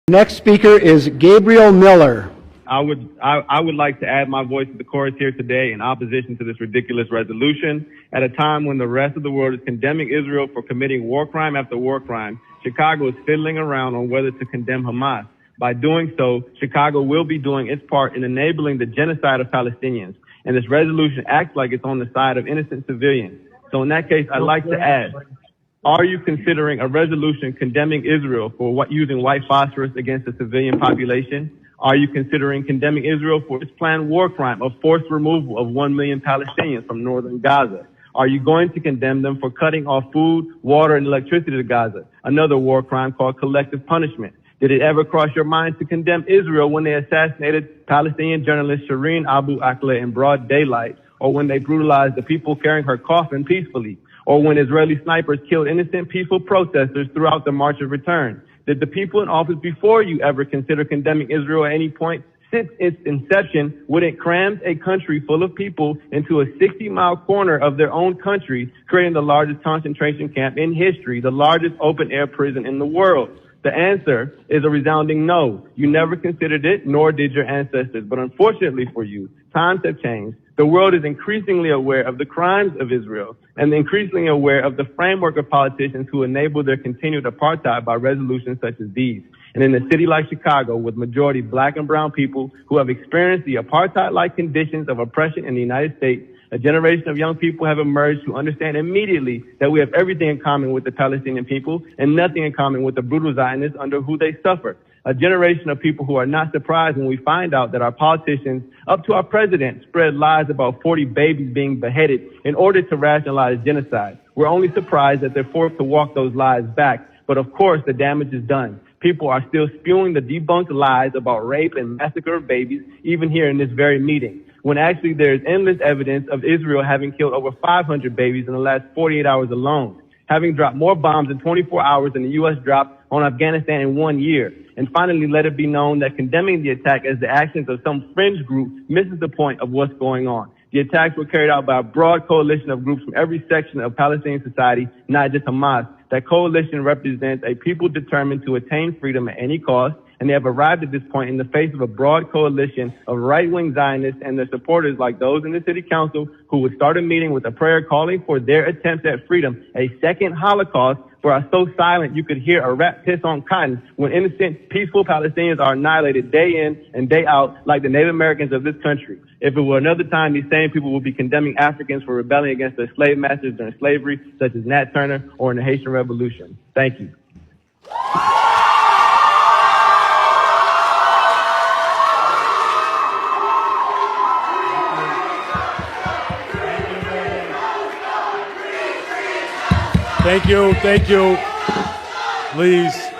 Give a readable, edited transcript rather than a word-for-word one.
Next speaker is Gabriel Miller. I would like to add my voice to the chorus here today in opposition to this ridiculous resolution. At a time when the rest of the world is condemning Israel for committing war crime after war crime, Chicago is fiddling around on whether to condemn Hamas. By doing so, Chicago will be doing its part in enabling the genocide of Palestinians. And this resolution acts like it's on the side of innocent civilians. So in that case, I'd like to ask, are you considering a resolution condemning Israel for using white phosphorus against the civilian population? Are you considering condemning Israel for its planned war crime of forced removal of 1 million Palestinians from northern Gaza? Are you going to condemn them for cutting off food, water, and electricity to Gaza, another war crime called collective punishment? Did it ever cross your mind to condemn Israel when they assassinated Palestinian journalist Shireen Abu Akleh in broad daylight, or when they brutalized the people carrying her coffin peacefully, or when Israeli snipers killed innocent peaceful protesters throughout the March of Return? Did the people in office before you ever consider condemning Israel at any point since its inception, when it crammed a country full of people into a 60-mile corner of their own country, creating the largest concentration camp in history, the largest open-air prison in the world? The answer is a resounding no. You never considered it, nor did your ancestors. But unfortunately for you, times have changed. The world is increasingly aware of the crimes of Israel and increasingly aware of the framework of politicians who enable their continued apartheid by resolutions such as these. And in a city like Chicago, with majority black and brown people who have experienced the apartheid-like conditions of oppression in the United States, a generation of young people have emerged who understand immediately that we have everything in common with the Palestinian people and nothing in common with the brutal Zionists under who they suffer. A generation of people who are not surprised when we find out that our politicians, up to our president, spread lies about 40 babies being beheaded in order to rationalize genocide. We're only surprised that they're forced to walk those lies back. But of course, the damage is done. People are still spewing the debunked lies about rape and massacre of babies, even here in this very meeting, when actually there is endless evidence of Israel having killed over 500 babies in the last 48 hours alone, having dropped more bombs in 24 hours than the U.S. dropped on Afghanistan in 1 year. And finally, let it be known that condemning the attack as the actions of some fringe group misses the point of what's going on. The attacks were carried out by a broad coalition of groups from every section of Palestinian society, not just Hamas. That coalition represents a people determined to attain freedom at any cost, and they have arrived at this point in the face of a broad coalition of right-wing Zionists and their supporters like those in the city council who would start a meeting with a prayer calling for their attempts at freedom, a second Holocaust, where are so silent you could hear a rat piss on cotton when innocent, peaceful Palestinians are annihilated day in and day out like the Native Americans of this country. If it were another time, these same people would be condemning Africans for rebelling against their slave masters during slavery, such as Nat Turner or in the Haitian Revolution. Thank you. Thank you. Please.